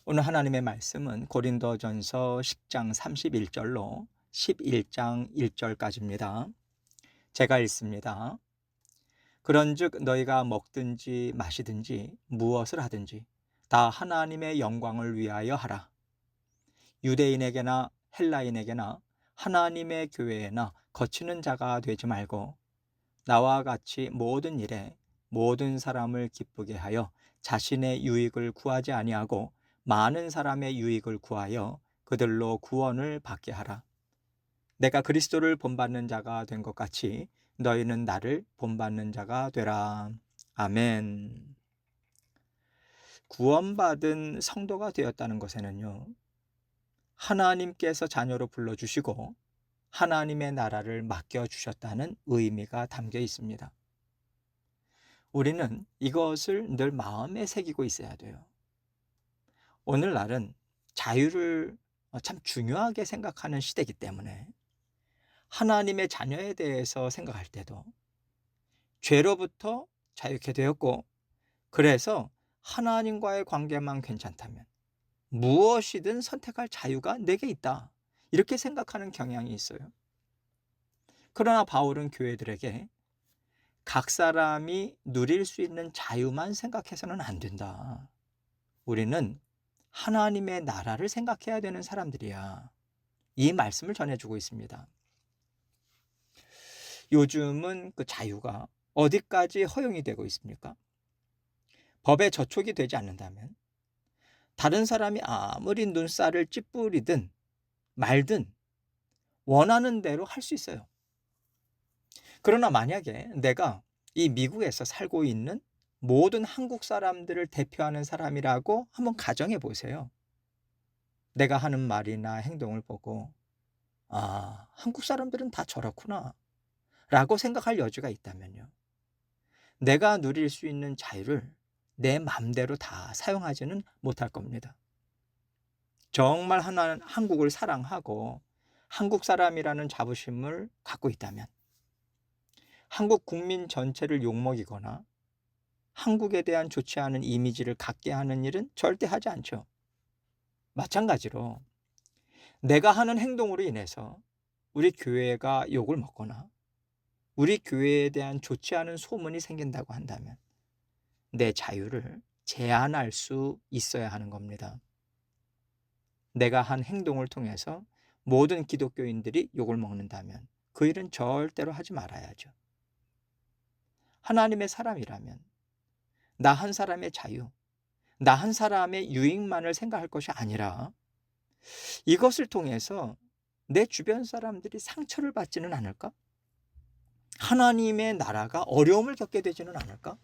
오늘 하나님의 말씀은 고린도전서 10장 31절로 11장 1절까지입니다. 제가 읽습니다. 그런즉 너희가 먹든지 마시든지 무엇을 하든지 다 하나님의 영광을 위하여 하라. 유대인에게나 헬라인에게나 하나님의 교회에나 거치는 자가 되지 말고 나와 같이 모든 일에 모든 사람을 기쁘게 하여 자신의 유익을 구하지 아니하고 많은 사람의 유익을 구하여 그들로 구원을 받게 하라. 내가 그리스도를 본받는 자가 된 것 같이 너희는 나를 본받는 자가 되라. 아멘. 구원받은 성도가 되었다는 것에는요, 하나님께서 자녀로 불러주시고 하나님의 나라를 맡겨주셨다는 의미가 담겨 있습니다. 우리는 이것을 늘 마음에 새기고 있어야 돼요. 오늘날은 자유를 참 중요하게 생각하는 시대이기 때문에 하나님의 자녀에 대해서 생각할 때도 죄로부터 자유케 되었고, 그래서 하나님과의 관계만 괜찮다면 무엇이든 선택할 자유가 내게 있다, 이렇게 생각하는 경향이 있어요. 그러나 바울은 교회들에게 각 사람이 누릴 수 있는 자유만 생각해서는 안 된다. 우리는 하나님의 나라를 생각해야 되는 사람들이야, 이 말씀을 전해주고 있습니다. 요즘은 그 자유가 어디까지 허용이 되고 있습니까? 법에 저촉이 되지 않는다면 다른 사람이 아무리 눈살을 찌푸리든 말든 원하는 대로 할 수 있어요. 그러나 만약에 내가 이 미국에서 살고 있는 모든 한국 사람들을 대표하는 사람이라고 한번 가정해 보세요. 내가 하는 말이나 행동을 보고 한국 사람들은 다 저렇구나 라고 생각할 여지가 있다면요, 내가 누릴 수 있는 자유를 내 맘대로 다 사용하지는 못할 겁니다. 정말 한국을 사랑하고 한국 사람이라는 자부심을 갖고 있다면 한국 국민 전체를 욕먹이거나 한국에 대한 좋지 않은 이미지를 갖게 하는 일은 절대 하지 않죠. 마찬가지로 내가 하는 행동으로 인해서 우리 교회가 욕을 먹거나 우리 교회에 대한 좋지 않은 소문이 생긴다고 한다면 내 자유를 제한할 수 있어야 하는 겁니다. 내가 한 행동을 통해서 모든 기독교인들이 욕을 먹는다면 그 일은 절대로 하지 말아야죠. 하나님의 사람이라면 나 한 사람의 자유, 나 한 사람의 유익만을 생각할 것이 아니라 이것을 통해서 내 주변 사람들이 상처를 받지는 않을까? 하나님의 나라가 어려움을 겪게 되지는 않을까?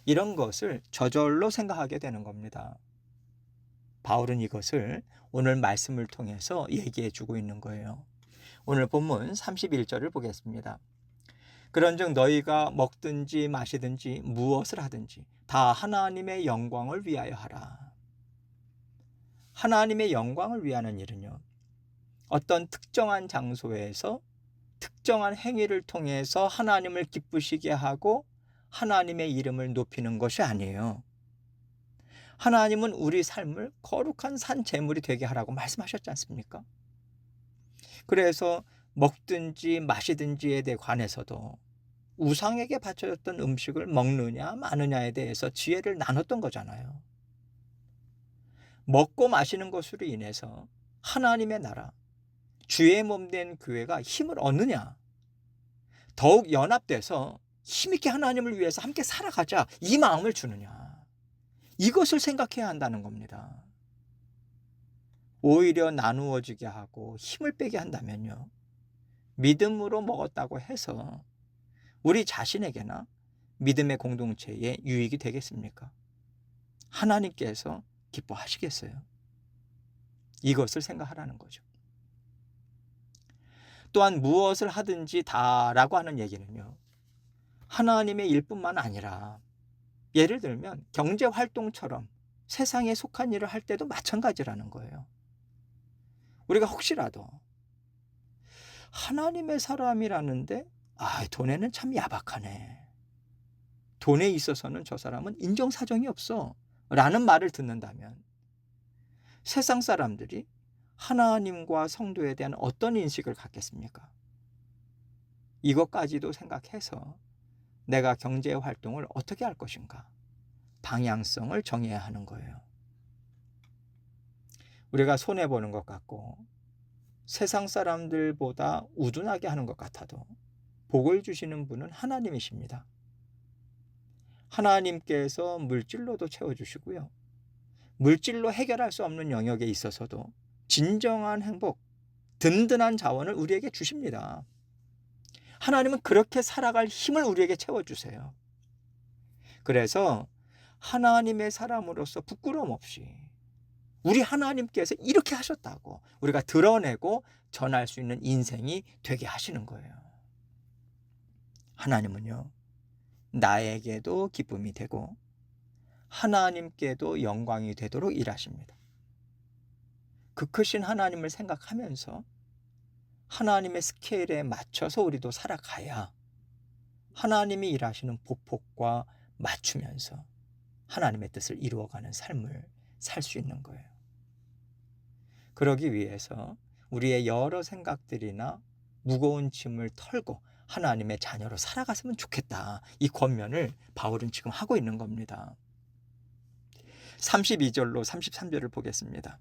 이런 것을 저절로 생각하게 되는 겁니다. 바울은 이것을 오늘 말씀을 통해서 얘기해 주고 있는 거예요. 오늘 본문 31절을 보겠습니다. 그런즉 너희가 먹든지 마시든지 무엇을 하든지 다 하나님의 영광을 위하여 하라. 하나님의 영광을 위하는 일은요, 어떤 특정한 장소에서 특정한 행위를 통해서 하나님을 기쁘시게 하고 하나님의 이름을 높이는 것이 아니에요. 하나님은 우리 삶을 거룩한 산 제물이 되게 하라고 말씀하셨지 않습니까? 그래서 먹든지 마시든지에 대해 관해서도 우상에게 바쳐졌던 음식을 먹느냐 마느냐에 대해서 지혜를 나눴던 거잖아요. 먹고 마시는 것으로 인해서 하나님의 나라, 주의 몸 된 교회가 힘을 얻느냐, 더욱 연합돼서 힘있게 하나님을 위해서 함께 살아가자, 이 마음을 주느냐, 이것을 생각해야 한다는 겁니다. 오히려 나누어지게 하고 힘을 빼게 한다면요, 믿음으로 먹었다고 해서 우리 자신에게나 믿음의 공동체에 유익이 되겠습니까? 하나님께서 기뻐하시겠어요? 이것을 생각하라는 거죠. 또한 무엇을 하든지 다라고 하는 얘기는요, 하나님의 일뿐만 아니라 예를 들면 경제활동처럼 세상에 속한 일을 할 때도 마찬가지라는 거예요. 우리가 혹시라도 하나님의 사람이라는데 돈에는 참 야박하네, 돈에 있어서는 저 사람은 인정사정이 없어 라는 말을 듣는다면 세상 사람들이 하나님과 성도에 대한 어떤 인식을 갖겠습니까? 이것까지도 생각해서 내가 경제 활동을 어떻게 할 것인가? 방향성을 정해야 하는 거예요. 우리가 손해보는 것 같고 세상 사람들보다 우둔하게 하는 것 같아도 복을 주시는 분은 하나님이십니다. 하나님께서 물질로도 채워주시고요. 물질로 해결할 수 없는 영역에 있어서도 진정한 행복, 든든한 자원을 우리에게 주십니다. 하나님은 그렇게 살아갈 힘을 우리에게 채워주세요. 그래서 하나님의 사람으로서 부끄러움 없이 우리 하나님께서 이렇게 하셨다고 우리가 드러내고 전할 수 있는 인생이 되게 하시는 거예요. 하나님은요, 나에게도 기쁨이 되고 하나님께도 영광이 되도록 일하십니다. 그 크신 하나님을 생각하면서 하나님의 스케일에 맞춰서 우리도 살아가야 하나님이 일하시는 보폭과 맞추면서 하나님의 뜻을 이루어가는 삶을 살 수 있는 거예요. 그러기 위해서 우리의 여러 생각들이나 무거운 짐을 털고 하나님의 자녀로 살아갔으면 좋겠다. 이 권면을 바울은 지금 하고 있는 겁니다. 32절로 33절을 보겠습니다.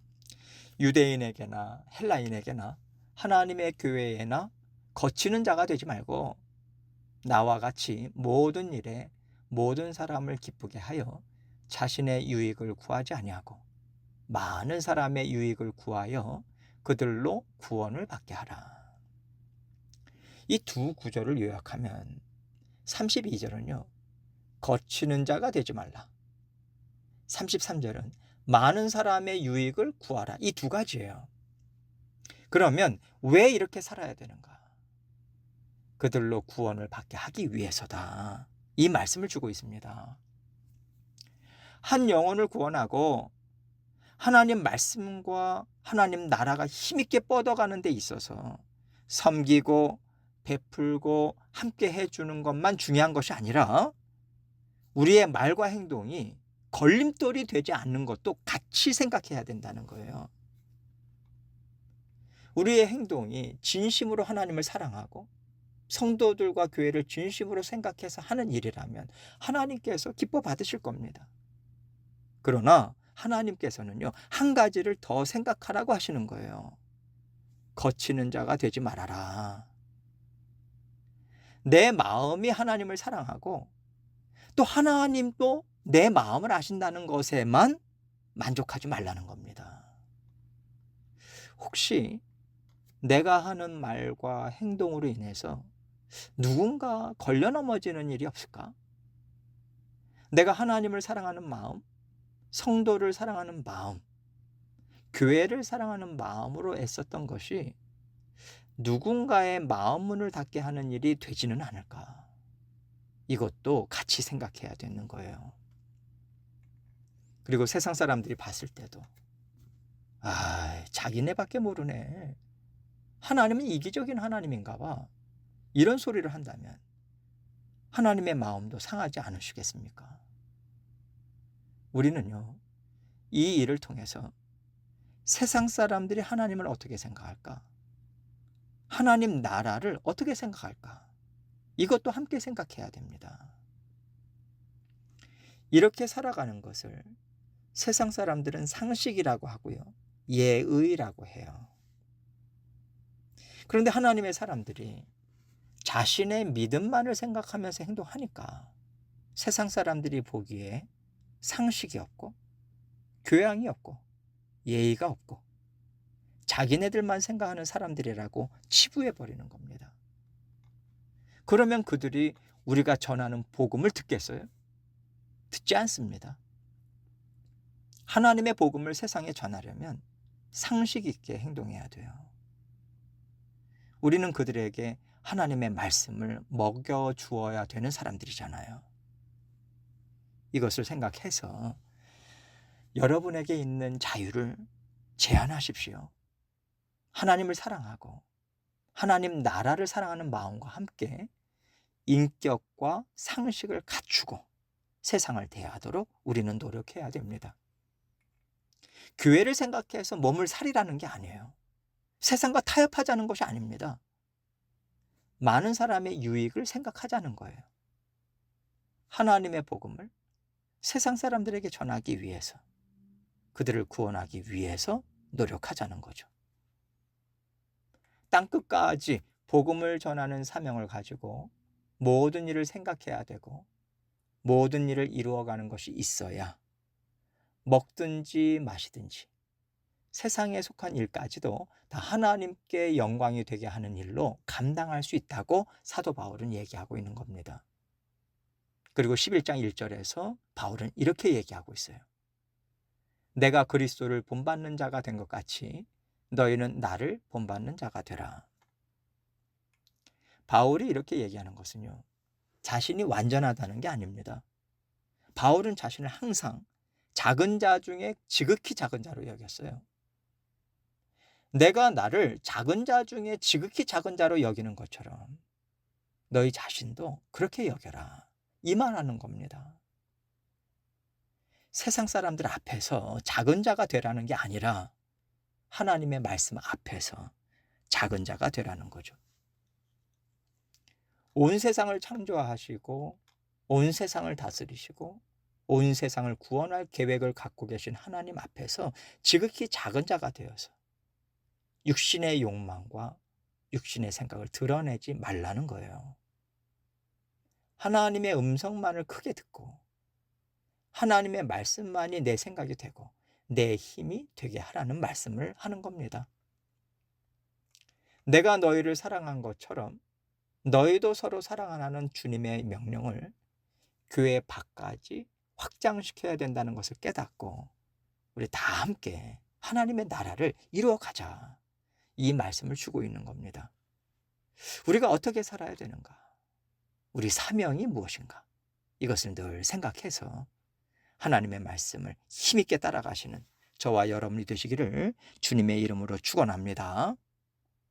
유대인에게나 헬라인에게나 하나님의 교회에나 거치는 자가 되지 말고 나와 같이 모든 일에 모든 사람을 기쁘게 하여 자신의 유익을 구하지 아니하고 많은 사람의 유익을 구하여 그들로 구원을 받게 하라. 이 두 구절을 요약하면 32절은요. 거치는 자가 되지 말라. 33절은 많은 사람의 유익을 구하라. 이 두 가지예요. 그러면 왜 이렇게 살아야 되는가? 그들로 구원을 받게 하기 위해서다. 이 말씀을 주고 있습니다. 한 영혼을 구원하고 하나님 말씀과 하나님 나라가 힘있게 뻗어가는 데 있어서 섬기고 베풀고 함께 해주는 것만 중요한 것이 아니라 우리의 말과 행동이 걸림돌이 되지 않는 것도 같이 생각해야 된다는 거예요. 우리의 행동이 진심으로 하나님을 사랑하고 성도들과 교회를 진심으로 생각해서 하는 일이라면 하나님께서 기뻐 받으실 겁니다. 그러나 하나님께서는요, 한 가지를 더 생각하라고 하시는 거예요. 거치는 자가 되지 말아라. 내 마음이 하나님을 사랑하고 또 하나님도 내 마음을 아신다는 것에만 만족하지 말라는 겁니다. 혹시 내가 하는 말과 행동으로 인해서 누군가 걸려 넘어지는 일이 없을까? 내가 하나님을 사랑하는 마음, 성도를 사랑하는 마음, 교회를 사랑하는 마음으로 애썼던 것이 누군가의 마음 문을 닫게 하는 일이 되지는 않을까? 이것도 같이 생각해야 되는 거예요. 그리고 세상 사람들이 봤을 때도 자기네밖에 모르네. 하나님은 이기적인 하나님인가 봐. 이런 소리를 한다면 하나님의 마음도 상하지 않으시겠습니까? 우리는요, 이 일을 통해서 세상 사람들이 하나님을 어떻게 생각할까? 하나님 나라를 어떻게 생각할까? 이것도 함께 생각해야 됩니다. 이렇게 살아가는 것을 세상 사람들은 상식이라고 하고요. 예의라고 해요. 그런데 하나님의 사람들이 자신의 믿음만을 생각하면서 행동하니까 세상 사람들이 보기에 상식이 없고 교양이 없고 예의가 없고 자기네들만 생각하는 사람들이라고 치부해 버리는 겁니다. 그러면 그들이 우리가 전하는 복음을 듣겠어요? 듣지 않습니다. 하나님의 복음을 세상에 전하려면 상식 있게 행동해야 돼요. 우리는 그들에게 하나님의 말씀을 먹여 주어야 되는 사람들이잖아요. 이것을 생각해서 여러분에게 있는 자유를 제한하십시오. 하나님을 사랑하고 하나님 나라를 사랑하는 마음과 함께 인격과 상식을 갖추고 세상을 대하도록 우리는 노력해야 됩니다. 교회를 생각해서 몸을 사리라는 게 아니에요. 세상과 타협하자는 것이 아닙니다. 많은 사람의 유익을 생각하자는 거예요. 하나님의 복음을 세상 사람들에게 전하기 위해서, 그들을 구원하기 위해서 노력하자는 거죠. 땅끝까지 복음을 전하는 사명을 가지고 모든 일을 생각해야 되고 모든 일을 이루어가는 것이 있어야 먹든지 마시든지 세상에 속한 일까지도 다 하나님께 영광이 되게 하는 일로 감당할 수 있다고 사도 바울은 얘기하고 있는 겁니다. 그리고 11장 1절에서 바울은 이렇게 얘기하고 있어요. 내가 그리스도를 본받는 자가 된 것 같이 너희는 나를 본받는 자가 되라. 바울이 이렇게 얘기하는 것은요, 자신이 완전하다는 게 아닙니다. 바울은 자신을 항상 작은 자 중에 지극히 작은 자로 여겼어요. 내가 나를 작은 자 중에 지극히 작은 자로 여기는 것처럼 너희 자신도 그렇게 여겨라. 이 말하는 겁니다. 세상 사람들 앞에서 작은 자가 되라는 게 아니라 하나님의 말씀 앞에서 작은 자가 되라는 거죠. 온 세상을 창조하시고 온 세상을 다스리시고 온 세상을 구원할 계획을 갖고 계신 하나님 앞에서 지극히 작은 자가 되어서 육신의 욕망과 육신의 생각을 드러내지 말라는 거예요. 하나님의 음성만을 크게 듣고 하나님의 말씀만이 내 생각이 되고 내 힘이 되게 하라는 말씀을 하는 겁니다. 내가 너희를 사랑한 것처럼 너희도 서로 사랑하라는 주님의 명령을 교회 밖까지 확장시켜야 된다는 것을 깨닫고 우리 다 함께 하나님의 나라를 이루어가자. 이 말씀을 주고 있는 겁니다. 우리가 어떻게 살아야 되는가? 우리 사명이 무엇인가? 이것을 늘 생각해서 하나님의 말씀을 힘있게 따라가시는 저와 여러분이 되시기를 주님의 이름으로 축원합니다.